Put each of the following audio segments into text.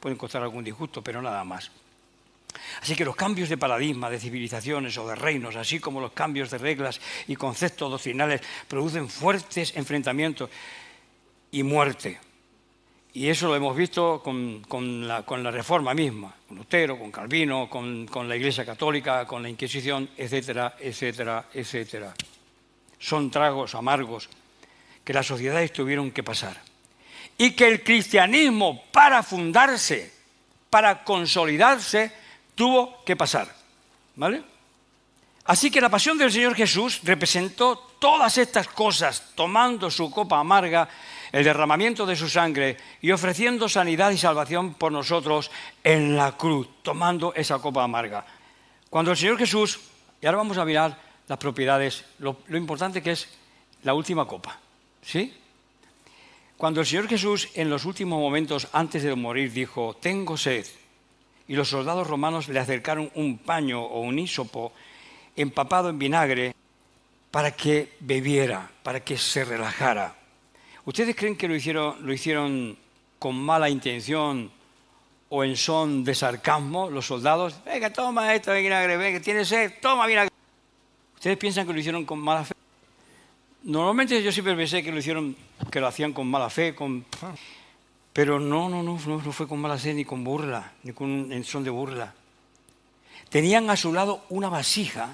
pueden costar algún disgusto, pero nada más. Así que los cambios de paradigma, de civilizaciones o de reinos, así como los cambios de reglas y conceptos doctrinales, producen fuertes enfrentamientos y muerte. Y eso lo hemos visto con la Reforma misma, con Lutero, con Calvino, con la Iglesia Católica, con la Inquisición, etcétera, etcétera, etcétera. Son tragos amargos que las sociedades tuvieron que pasar. Y que el cristianismo, para fundarse, para consolidarse, tuvo que pasar. ¿Vale? Así que la pasión del Señor Jesús representó todas estas cosas, tomando su copa amarga, el derramamiento de su sangre y ofreciendo sanidad y salvación por nosotros en la cruz, tomando esa copa amarga. Cuando el Señor Jesús, y ahora vamos a mirar las propiedades, lo importante que es la última copa, ¿sí? Cuando el Señor Jesús en los últimos momentos antes de morir dijo, tengo sed, y los soldados romanos le acercaron un paño o un hísopo empapado en vinagre para que bebiera, para que se relajara. ¿Ustedes creen que lo hicieron con mala intención o en son de sarcasmo los soldados? Venga, toma esto de vinagre, venga, tienes sed, toma vinagre. ¿Ustedes piensan que lo hicieron con mala fe? Normalmente yo siempre pensé que lo hacían con mala fe, pero no fue con mala fe ni con burla, ni en son de burla. Tenían a su lado una vasija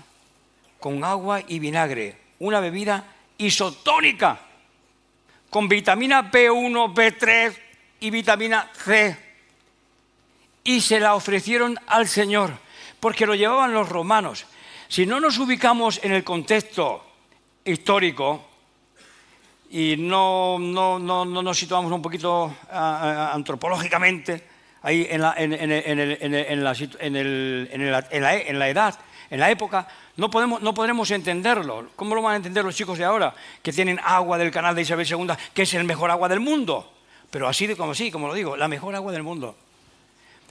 con agua y vinagre, una bebida isotónica, con vitamina B1, B3 y vitamina C. Y se la ofrecieron al Señor, porque lo llevaban los romanos. Si no nos ubicamos en el contexto histórico y no nos situamos un poquito antropológicamente ahí en la edad, en la época, no podremos entenderlo. ¿Cómo lo van a entender los chicos de ahora? Que tienen agua del canal de Isabel II, que es el mejor agua del mundo. Pero así como lo digo, la mejor agua del mundo.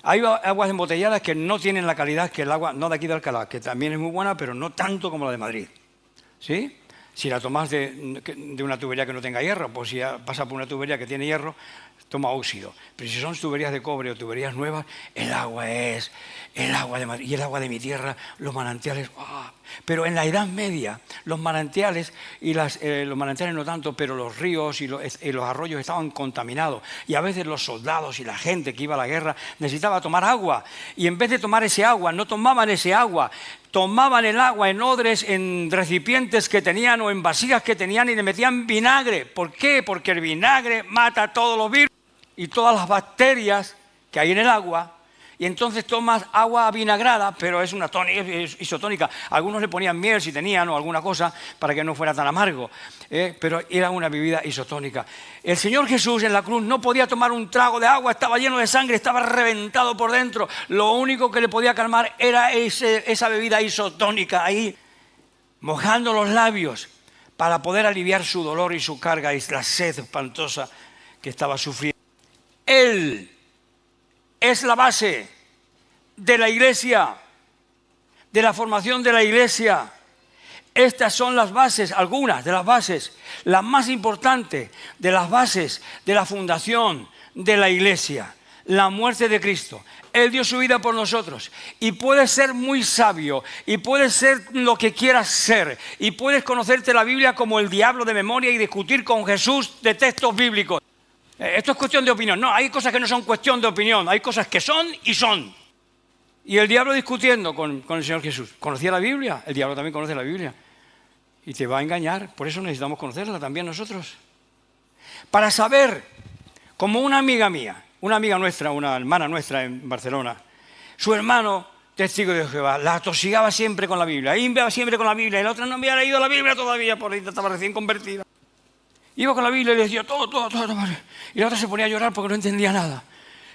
Hay aguas embotelladas que no tienen la calidad que el agua, no de aquí de Alcalá, que también es muy buena, pero no tanto como la de Madrid. ¿Sí? Si la tomas de una tubería que no tenga hierro, pues si pasa por una tubería que tiene hierro, toma óxido. Pero si son tuberías de cobre o tuberías nuevas, el agua es el agua de Madrid y el agua de mi tierra, los manantiales. ¡Oh! Pero en la Edad Media, los manantiales, los manantiales no tanto, pero los ríos y los arroyos estaban contaminados. Y a veces los soldados y la gente que iba a la guerra necesitaba tomar agua. Y en vez de tomar ese agua, no tomaban ese agua. Tomaban el agua en odres, en recipientes que tenían o en vasijas que tenían y le metían vinagre. ¿Por qué? Porque el vinagre mata todos los virus y todas las bacterias que hay en el agua. Y entonces tomas agua vinagrada, pero es una isotónica. Algunos le ponían miel si tenían o alguna cosa para que no fuera tan amargo. Pero era una bebida isotónica. El Señor Jesús en la cruz no podía tomar un trago de agua, estaba lleno de sangre, estaba reventado por dentro. Lo único que le podía calmar era esa bebida isotónica ahí, mojando los labios para poder aliviar su dolor y su carga y la sed espantosa que estaba sufriendo. Él es la base de la iglesia, de la formación de la iglesia. Estas son las bases, algunas de las bases, las más importantes de las bases de la fundación de la iglesia. La muerte de Cristo. Él dio su vida por nosotros. Y puedes ser muy sabio, y puedes ser lo que quieras ser, y puedes conocerte la Biblia como el diablo de memoria y discutir con Jesús de textos bíblicos. Esto es cuestión de opinión. No, hay cosas que no son cuestión de opinión. Hay cosas que son y son. Y el diablo discutiendo con el Señor Jesús. ¿Conocía la Biblia? El diablo también conoce la Biblia. Y te va a engañar. Por eso necesitamos conocerla también nosotros. Para saber, como una amiga mía, una amiga nuestra, una hermana nuestra en Barcelona, su hermano, testigo de Jehová, la atosigaba siempre con la Biblia. Iba siempre con la Biblia. Y la otra no había leído la Biblia todavía, por ahí estaba recién convertida. Iba con la Biblia y le decía todo. Y la otra se ponía a llorar porque no entendía nada.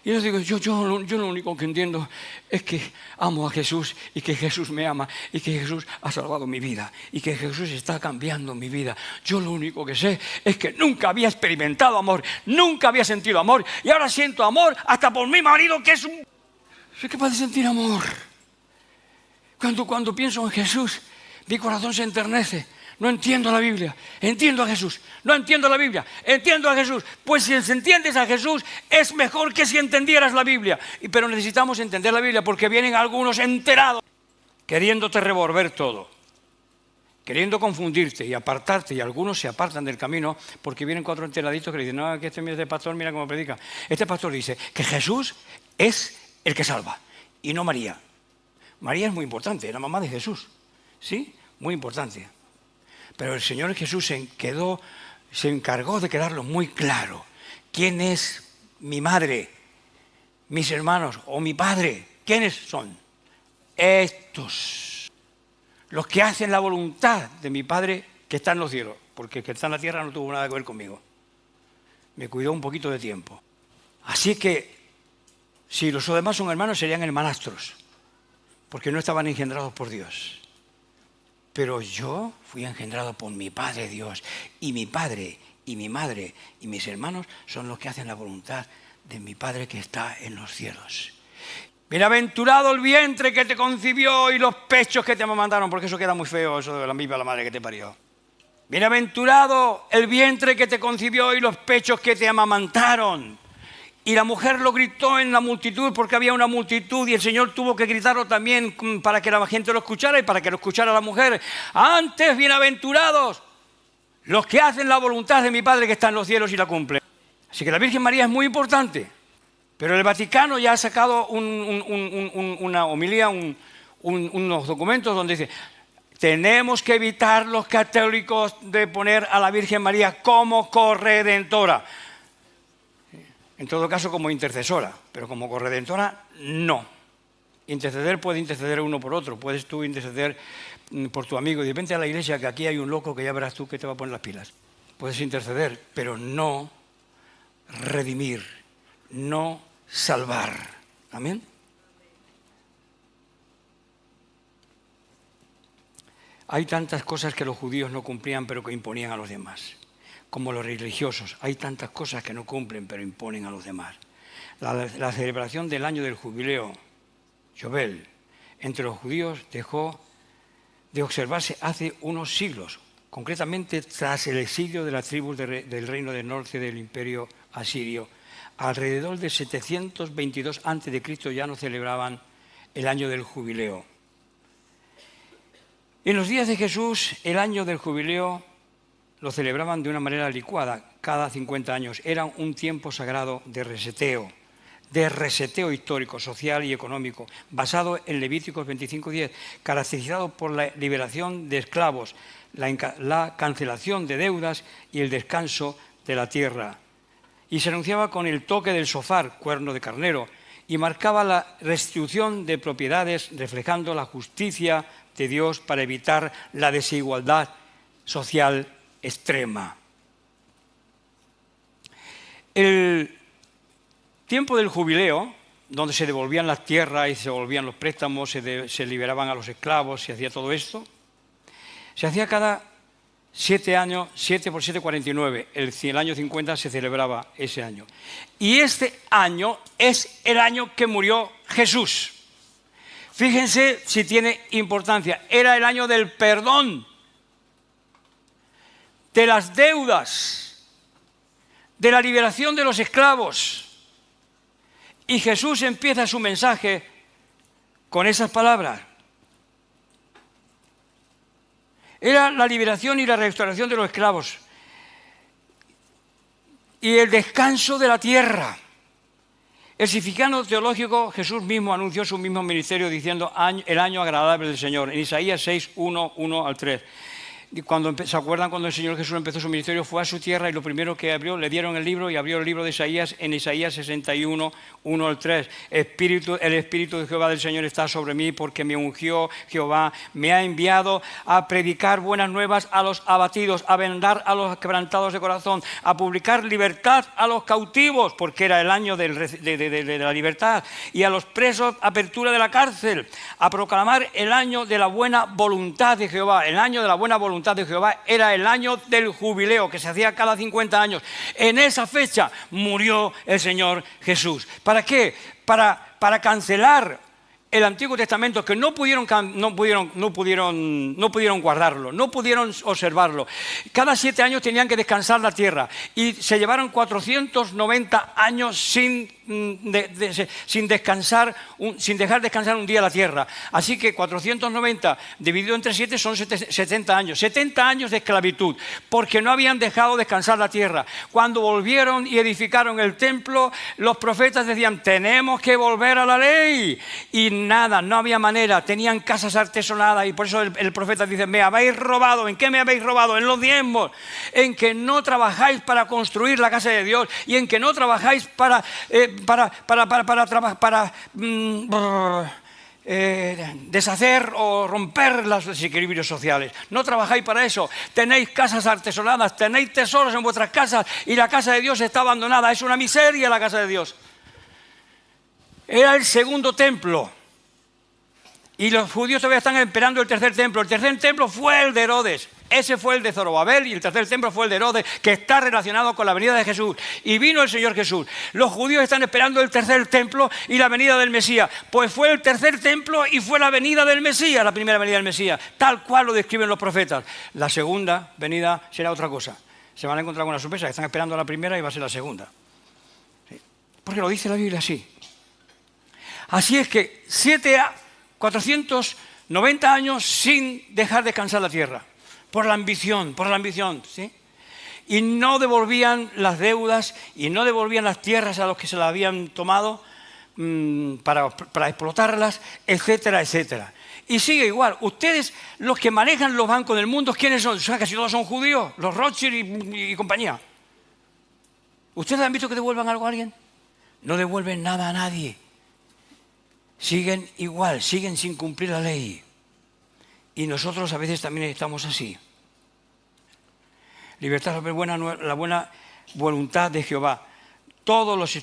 Y yo digo, yo lo único que entiendo es que amo a Jesús y que Jesús me ama y que Jesús ha salvado mi vida y que Jesús está cambiando mi vida. Yo lo único que sé es que nunca había experimentado amor, nunca había sentido amor y ahora siento amor hasta por mi marido que es un... Soy capaz de sentir amor. Cuando pienso en Jesús, mi corazón se enternece. No entiendo la Biblia, entiendo a Jesús. No entiendo la Biblia, entiendo a Jesús. Pues si entiendes a Jesús, es mejor que si entendieras la Biblia. Pero necesitamos entender la Biblia porque vienen algunos enterados, queriéndote revolver todo, queriendo confundirte y apartarte. Y algunos se apartan del camino porque vienen 4 enteraditos que le dicen, no, que este pastor, mira cómo predica. Este pastor dice que Jesús es el que salva y no María. María es muy importante, era mamá de Jesús, ¿sí? Muy importante. Pero el Señor Jesús se encargó de quedarlo muy claro. ¿Quién es mi madre, mis hermanos o mi padre? ¿Quiénes son? Estos, los que hacen la voluntad de mi Padre que está en los cielos, porque el que está en la tierra no tuvo nada que ver conmigo. Me cuidó un poquito de tiempo. Así que, si los demás son hermanos, serían hermanastros, porque no estaban engendrados por Dios. Pero yo fui engendrado por mi Padre Dios, y mi Padre y mi madre y mis hermanos son los que hacen la voluntad de mi Padre que está en los cielos. Bienaventurado el vientre que te concibió y los pechos que te amamantaron, porque eso queda muy feo, eso de la misma la madre que te parió. Bienaventurado el vientre que te concibió y los pechos que te amamantaron. Y la mujer lo gritó en la multitud porque había una multitud y el Señor tuvo que gritarlo también para que la gente lo escuchara y para que lo escuchara la mujer. Antes, bienaventurados los que hacen la voluntad de mi Padre que está en los cielos y la cumplen. Así que la Virgen María es muy importante. Pero el Vaticano ya ha sacado una homilía, unos documentos donde dice, tenemos que evitar los católicos de poner a la Virgen María como corredentora. En todo caso como intercesora, pero como corredentora no. Interceder puede interceder uno por otro, puedes tú interceder por tu amigo y vente a la iglesia que aquí hay un loco que ya verás tú que te va a poner las pilas. Puedes interceder, pero no redimir, no salvar. Amén. Hay tantas cosas que los judíos no cumplían pero que imponían a los demás. Como los religiosos, hay tantas cosas que no cumplen pero imponen a los demás. La celebración del año del jubileo, Yobel, entre los judíos dejó de observarse hace unos siglos, concretamente tras el exilio de las tribus del reino del norte del imperio asirio. Alrededor de 722 a.C. ya no celebraban el año del jubileo. En los días de Jesús, el año del jubileo lo celebraban de una manera licuada, cada 50 años. Era un tiempo sagrado de reseteo histórico, social y económico, basado en Levíticos 25:10, caracterizado por la liberación de esclavos, la cancelación de deudas y el descanso de la tierra. Y se anunciaba con el toque del shofar, cuerno de carnero, y marcaba la restitución de propiedades, reflejando la justicia de Dios para evitar la desigualdad social extrema. El tiempo del jubileo, donde se devolvían las tierras y se devolvían los préstamos, se liberaban a los esclavos, se hacía todo esto, se hacía cada 7 años, 7 por 7, 49. El año 50 se celebraba ese año. Y este año es el año que murió Jesús. Fíjense si tiene importancia. Era el año del perdón, de las deudas, de la liberación de los esclavos. Y Jesús empieza su mensaje con esas palabras. Era la liberación y la restauración de los esclavos y el descanso de la tierra. El significado teológico, Jesús mismo anunció su mismo ministerio diciendo el año agradable del Señor, en Isaías 6, 1 al 3. ¿Se acuerdan cuando el Señor Jesús empezó su ministerio? Fue a su tierra y lo primero que abrió, le dieron el libro y abrió el libro de Isaías en Isaías 61, 1 al 3. El Espíritu de Jehová del Señor está sobre mí porque me ungió Jehová, me ha enviado a predicar buenas nuevas a los abatidos, a vendar a los quebrantados de corazón, a publicar libertad a los cautivos, porque era el año de la libertad, y a los presos apertura de la cárcel, a proclamar el año de la buena voluntad de Jehová. El año de la buena voluntad de Jehová era el año del jubileo que se hacía cada 50 años. En esa fecha murió el Señor Jesús. ¿Para qué? Para cancelar el Antiguo Testamento que no pudieron guardarlo, no pudieron observarlo. Cada 7 años tenían que descansar la tierra y se llevaron 490 años sin descansar, sin dejar descansar un día la tierra. Así que 490 dividido entre 7 son 70 años. 70 años de esclavitud, porque no habían dejado descansar la tierra. Cuando volvieron y edificaron el templo, los profetas decían, tenemos que volver a la ley. Y nada, no había manera. Tenían casas artesonadas y por eso el profeta dice, me habéis robado. ¿En qué me habéis robado? En los diezmos. En que no trabajáis para construir la casa de Dios y en que no trabajáis para deshacer o romper los desequilibrios sociales. No trabajáis para eso. Tenéis casas artesonadas, tenéis tesoros en vuestras casas y la casa de Dios está abandonada. Es una miseria la casa de Dios. Era el segundo templo y los judíos todavía están esperando el tercer templo. El tercer templo fue el de Herodes. Ese fue el de Zorobabel y el tercer templo fue el de Herodes, que está relacionado con la venida de Jesús. Y vino el Señor Jesús. Los judíos están esperando el tercer templo y la venida del Mesías. Pues fue el tercer templo y fue la venida del Mesías, la primera venida del Mesías, tal cual lo describen los profetas. La segunda venida será otra cosa. Se van a encontrar con una sorpresa, que están esperando la primera y va a ser la segunda. ¿Sí? Porque lo dice la Biblia así. Así es que 490 años sin dejar descansar la tierra. Por la ambición, ¿sí? Y no devolvían las deudas y no devolvían las tierras a los que se las habían tomado para explotarlas, etcétera, etcétera. Y sigue igual. Ustedes, los que manejan los bancos del mundo, ¿quiénes son? O sea, casi todos son judíos, los Rothschild y compañía. ¿Ustedes han visto que devuelvan algo a alguien? No devuelven nada a nadie. Siguen igual, siguen sin cumplir la ley. Y nosotros a veces también estamos así. Libertad sobre la buena voluntad de Jehová. Todos los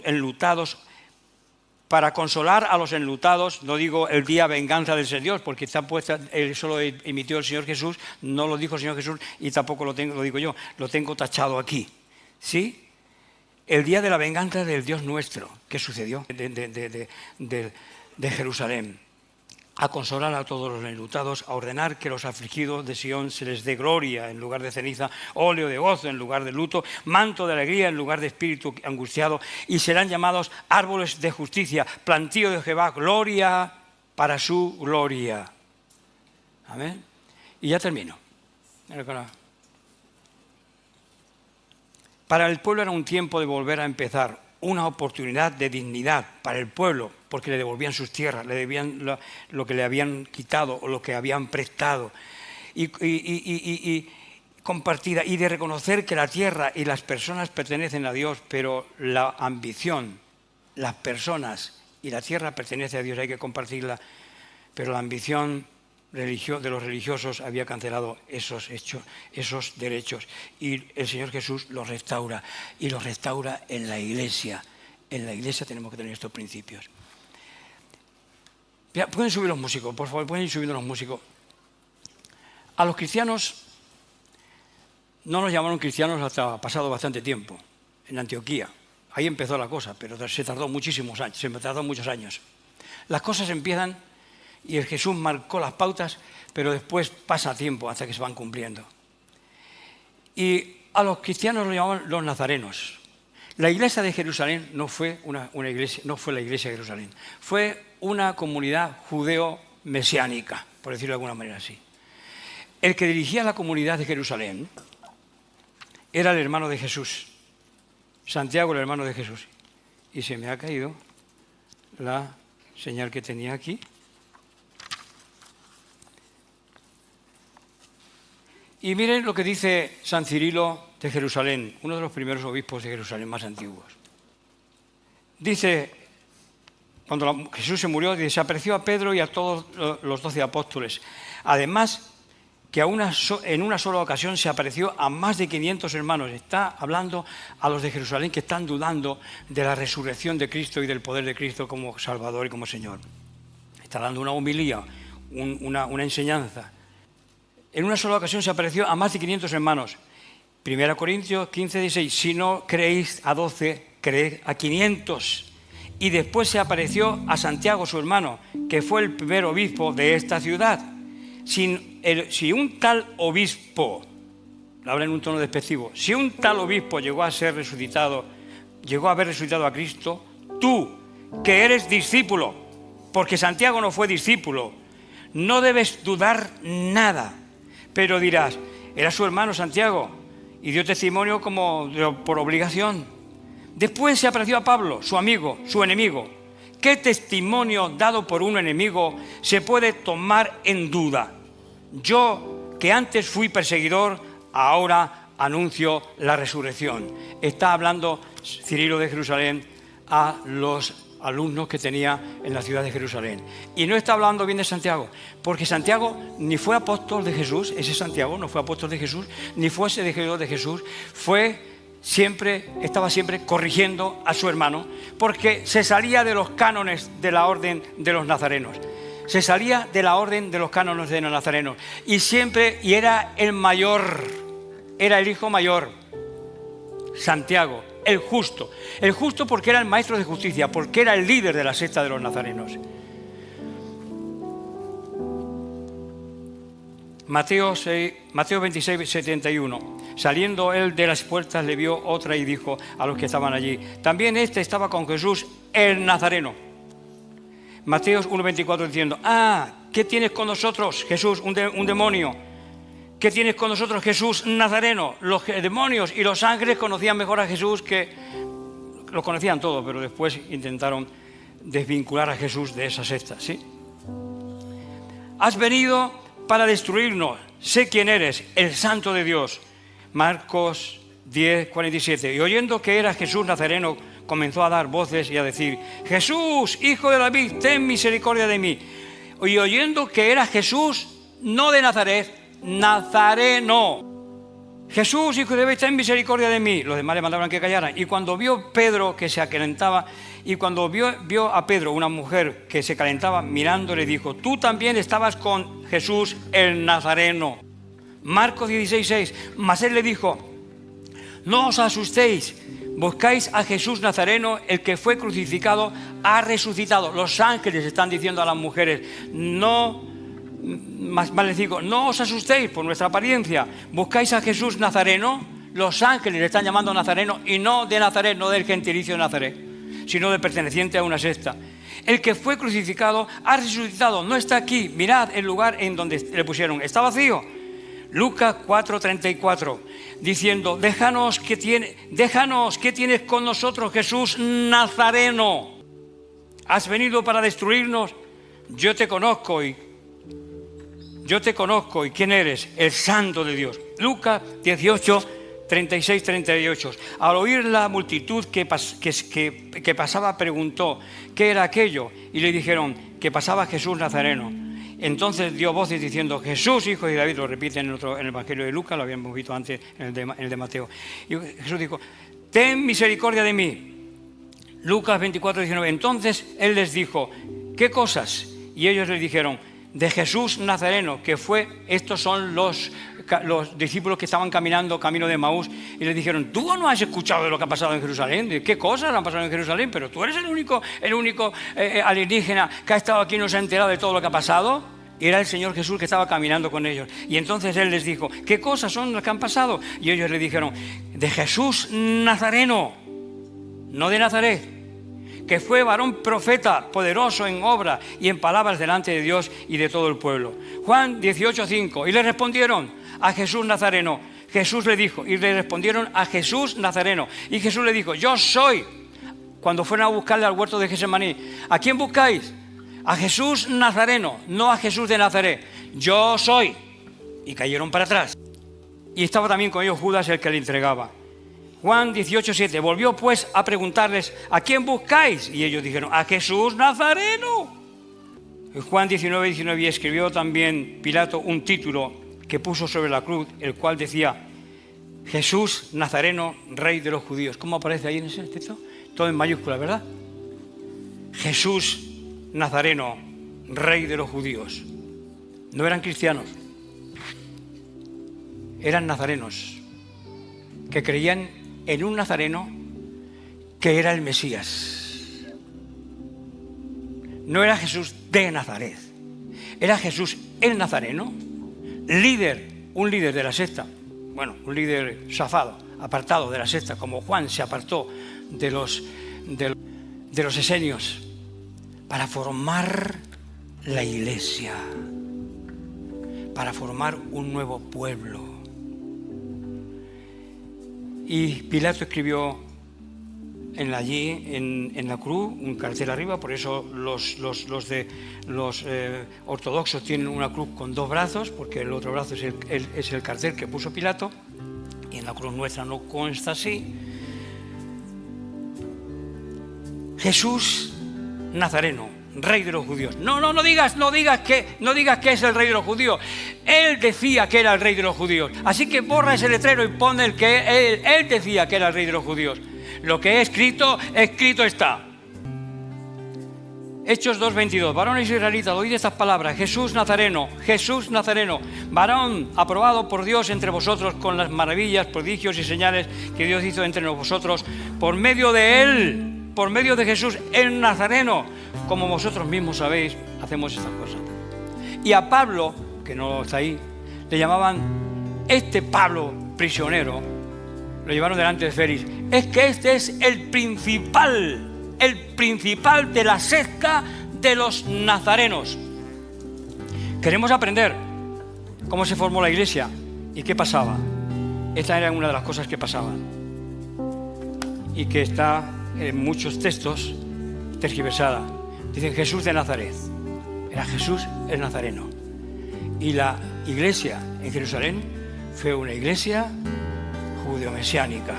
enlutados, para consolar a los enlutados, no digo el día venganza del Señor, porque está puesta, eso lo emitió el Señor Jesús, no lo dijo el Señor Jesús y tampoco lo digo yo, lo tengo tachado aquí. ¿Sí? El día de la venganza del Dios nuestro, que sucedió de Jerusalén. A consolar a todos los enlutados, a ordenar que los afligidos de Sión se les dé gloria en lugar de ceniza, óleo de gozo en lugar de luto, manto de alegría en lugar de espíritu angustiado, y serán llamados árboles de justicia, plantío de Jehová, gloria para su gloria. Amén. Y ya termino. Para el pueblo era un tiempo de volver a empezar, una oportunidad de dignidad para el pueblo, porque le devolvían sus tierras, le debían lo que le habían quitado o lo que habían prestado, y compartida, y de reconocer que la tierra y las personas pertenecen a Dios, pero la ambición, las personas y la tierra pertenece a Dios, hay que compartirla, pero la ambición de los religiosos había cancelado esos derechos, y el Señor Jesús los restaura, y los restaura en la iglesia. En la iglesia tenemos que tener estos principios. Mira, pueden subir los músicos, por favor, pueden ir subiendo los músicos. A los cristianos no nos llamaron cristianos hasta pasado bastante tiempo, en Antioquía. Ahí empezó la cosa, pero se tardó muchísimos años, muchos años. Las cosas empiezan y el Jesús marcó las pautas, pero después pasa tiempo hasta que se van cumpliendo. Y a los cristianos los llamaban los nazarenos. La iglesia de Jerusalén no fue una iglesia, no fue la iglesia de Jerusalén, fue una comunidad judeo-mesiánica, por decirlo de alguna manera así. El que dirigía la comunidad de Jerusalén era el hermano de Jesús, Santiago, el hermano de Jesús. Y se me ha caído la señal que tenía aquí. Y miren lo que dice San Cirilo de Jerusalén, uno de los primeros obispos de Jerusalén más antiguos. Dice, cuando Jesús se murió, se apareció a Pedro y a todos los 12 apóstoles. Además, que en una sola ocasión se apareció a más de 500 hermanos. Está hablando a los de Jerusalén que están dudando de la resurrección de Cristo y del poder de Cristo como Salvador y como Señor. Está dando una homilía, una enseñanza. En una sola ocasión se apareció a más de 500 hermanos. 1 Corintios 15, 16. Si no creéis a 12, creed a 500. y después se apareció a Santiago, su hermano, que fue el primer obispo de esta ciudad. Si un tal obispo, habla en un tono despectivo, si un tal obispo llegó a haber resucitado a Cristo, tú, que eres discípulo, porque Santiago no fue discípulo, no debes dudar nada. Pero dirás, era su hermano Santiago y dio testimonio por obligación. Después se apareció a Pablo, su amigo, su enemigo. ¿Qué testimonio dado por un enemigo se puede tomar en duda? Yo, que antes fui perseguidor, ahora anuncio la resurrección. Está hablando Cirilo de Jerusalén a los alumnos que tenía en la ciudad de Jerusalén. Y no está hablando bien de Santiago, porque Santiago ni fue apóstol de Jesús, ese Santiago no fue apóstol de Jesús, ni fue seguidor de Jesús, estaba siempre corrigiendo a su hermano, porque se salía de los cánones de la orden de los nazarenos. Se salía de la orden de los cánones de los nazarenos. Y era el mayor, era el hijo mayor, Santiago, el justo. El justo porque era el maestro de justicia, porque era el líder de la secta de los nazarenos. Mateo 26, 71. Saliendo él de las puertas, le vio otra y dijo a los que estaban allí: también este estaba con Jesús el Nazareno. Mateo 1, 24, diciendo: ¿qué tienes con nosotros, Jesús, un demonio? ¿Qué tienes con nosotros, Jesús Nazareno? Los demonios y los ángeles conocían mejor a Jesús que... Los conocían todos, pero después intentaron desvincular a Jesús de esa secta, ¿sí? Has venido para destruirnos. Sé quién eres, el Santo de Dios. Marcos 10, 47. Y oyendo que era Jesús Nazareno, comenzó a dar voces y a decir: Jesús, hijo de David, ten misericordia de mí. Y oyendo que era Jesús, no de Nazaret, Nazareno. Jesús, hijo de David, ten misericordia de mí. Los demás le mandaron que callaran. Y cuando vio Pedro que se acalentaba, y cuando vio a Pedro, una mujer que se calentaba, mirando, le dijo: tú también estabas con Jesús el Nazareno. Marcos 16, 6. Mas él le dijo: no os asustéis, buscáis a Jesús Nazareno, el que fue crucificado, ha resucitado. Los ángeles están diciendo a las mujeres: más les digo, no os asustéis por nuestra apariencia. Buscáis a Jesús Nazareno. Los ángeles le están llamando Nazareno, y no de Nazaret, no del gentilicio de Nazaret, sino de perteneciente a una secta. El que fue crucificado ha resucitado, no está aquí. Mirad el lugar en donde le pusieron, está vacío. Lucas 4:34, diciendo: déjanos, ¿qué tienes con nosotros, Jesús Nazareno? ¿Has venido para destruirnos? Yo te conozco y ¿quién eres? El Santo de Dios. Lucas 18, 36, 38. Al oír la multitud que pasaba, preguntó: ¿qué era aquello? Y le dijeron que pasaba Jesús Nazareno. Entonces dio voces diciendo: Jesús, hijo de David. Lo repite en el Evangelio de Lucas, lo habíamos visto antes en el de Mateo. Y Jesús dijo: ten misericordia de mí. Lucas 24, 19. Entonces él les dijo: ¿qué cosas? Y ellos le dijeron: de Jesús Nazareno, que fue... Estos son los discípulos que estaban caminando camino de Maús, y le dijeron: ¿tú no has escuchado de lo que ha pasado en Jerusalén? ¿De qué cosas han pasado en Jerusalén? Pero tú eres el único alienígena que ha estado aquí y no se ha enterado de todo lo que ha pasado. Y era el Señor Jesús que estaba caminando con ellos. Y entonces él les dijo: ¿qué cosas son las que han pasado? Y ellos le dijeron: de Jesús Nazareno, no de Nazaret, que fue varón profeta, poderoso en obra y en palabras delante de Dios y de todo el pueblo. Juan 18:5. Y le respondieron: a Jesús Nazareno. Jesús le dijo, y le respondieron: a Jesús Nazareno. Y Jesús le dijo: yo soy. Cuando fueron a buscarle al huerto de Getsemaní: ¿a quién buscáis? A Jesús Nazareno, no a Jesús de Nazaret. Yo soy. Y cayeron para atrás. Y estaba también con ellos Judas, el que le entregaba. Juan 18:7. Volvió pues a preguntarles: ¿a quién buscáis? Y ellos dijeron: a Jesús Nazareno. Juan 19:19. Y escribió también Pilato un título que puso sobre la cruz, el cual decía: Jesús Nazareno, Rey de los judíos. ¿Cómo aparece ahí en ese texto? Todo en mayúsculas, ¿verdad? Jesús Nazareno, Rey de los judíos. No eran cristianos, eran nazarenos, que creían en un nazareno que era el Mesías. no era Jesús de Nazaret, era Jesús el Nazareno, un líder de la secta, bueno, un líder zafado, apartado de la secta, como Juan se apartó de los esenios, para formar la iglesia, para formar un nuevo pueblo. Y Pilato escribió allí en la cruz un cartel arriba, por eso los ortodoxos tienen una cruz con 2 brazos, porque el otro brazo es el cartel que puso Pilato, y en la cruz nuestra no consta así. Jesús Nazareno, rey de los judíos. No digas que es el rey de los judíos. Él decía que era el rey de los judíos. Así que borra ese letrero y pon el que él decía que era el rey de los judíos. Lo que he escrito, escrito está. Hechos 2:22. Varones israelitas, oíd estas palabras. Jesús Nazareno, varón aprobado por Dios entre vosotros con las maravillas, prodigios y señales que Dios hizo entre vosotros por medio de él, por medio de Jesús el Nazareno, como vosotros mismos sabéis, hacemos estas cosas. Y a Pablo, que no está ahí, le llamaban Pablo prisionero, lo llevaron delante de Félix. Es que este es el principal de la secta de los nazarenos. Queremos aprender cómo se formó la iglesia y qué pasaba. Esta era una de las cosas que pasaban y que está en muchos textos tergiversada. Dicen Jesús de Nazaret. Era Jesús el Nazareno. Y la iglesia en Jerusalén fue una iglesia judeo-mesiánica,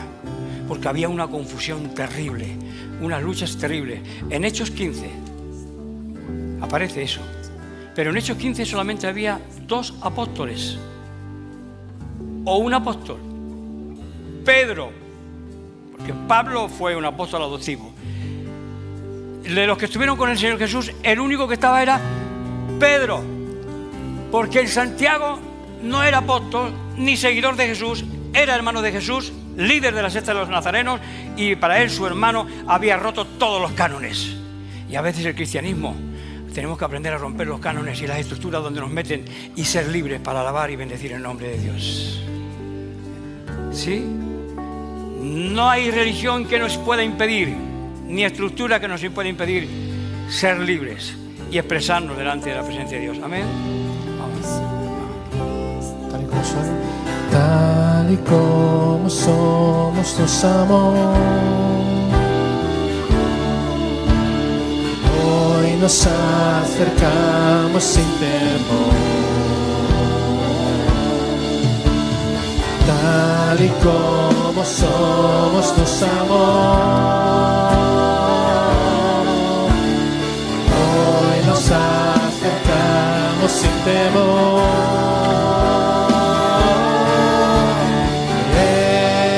porque había una confusión terrible, unas luchas terribles. En Hechos 15 aparece eso, pero en Hechos 15 solamente había 2 apóstoles, o un apóstol, Pedro, porque Pablo fue un apóstol adoptivo. De los que estuvieron con el Señor Jesús, el único que estaba era Pedro, porque el Santiago no era apóstol ni seguidor de Jesús, era hermano de Jesús, líder de la secta de los nazarenos, y para él su hermano había roto todos los cánones. Y a veces el cristianismo tenemos que aprender a romper los cánones y las estructuras donde nos meten y ser libres para alabar y bendecir el nombre de Dios. ¿Sí? No hay religión que nos pueda impedir, ni estructura que nos pueda impedir ser libres y expresarnos delante de la presencia de Dios. Amén. Vamos. Tal y como somos, nos amó. Hoy nos acercamos sin temor. Tal y como somos, nos amó. Hoy nos acercamos sin temor.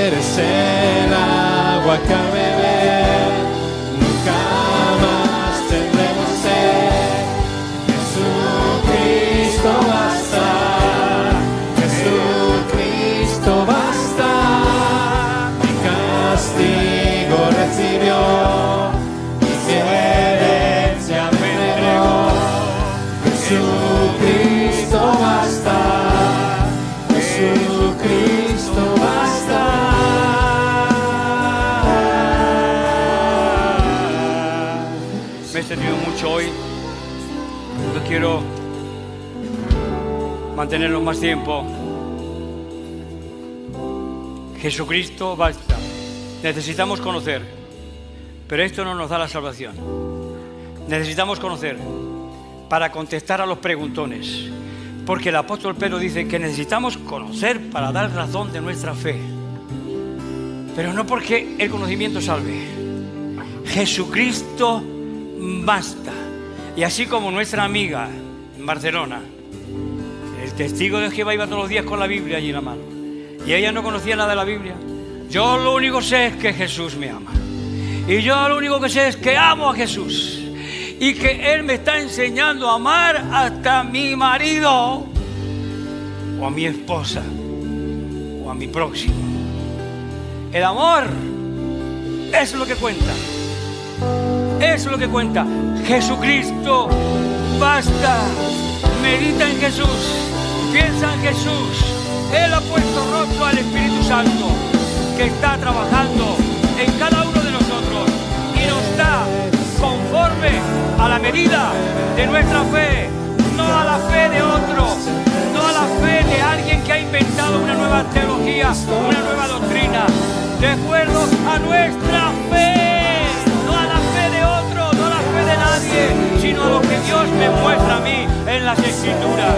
Eres el agua que al beber nunca más tendremos sed. Jesucristo basta. Jesucristo basta. Mi castigo recibió, mi herencia me entregó. Jesucristo basta. Jesucristo basta. Me he extendido mucho hoy. No quiero mantenerlo más tiempo. Jesucristo basta. Necesitamos conocer, pero esto no nos da la salvación. Necesitamos conocer para contestar a los preguntones, porque el apóstol Pedro dice que necesitamos conocer para dar razón de nuestra fe, pero no porque el conocimiento salve. Jesucristo basta. Y así como nuestra amiga en Barcelona, el testigo de Jehová, iba todos los días con la Biblia allí en la mano, y ella no conocía nada de la Biblia. Yo lo único que sé es que Jesús me ama, y yo lo único que sé es que amo a Jesús, y que Él me está enseñando a amar hasta a mi marido, o a mi esposa, o a mi próximo. El amor es lo que cuenta. Eso es lo que cuenta. Jesucristo, basta. Medita en Jesús, piensa en Jesús. Él ha puesto rostro al Espíritu Santo, que está trabajando en cada uno de nosotros y nos da conforme a la medida de nuestra fe, no a la fe de otro, no a la fe de alguien que ha inventado una nueva teología, una nueva doctrina, de acuerdo a nuestra fe, no a la fe de otro, no a la fe de nadie, sino a lo que Dios me muestra a mí en las Escrituras.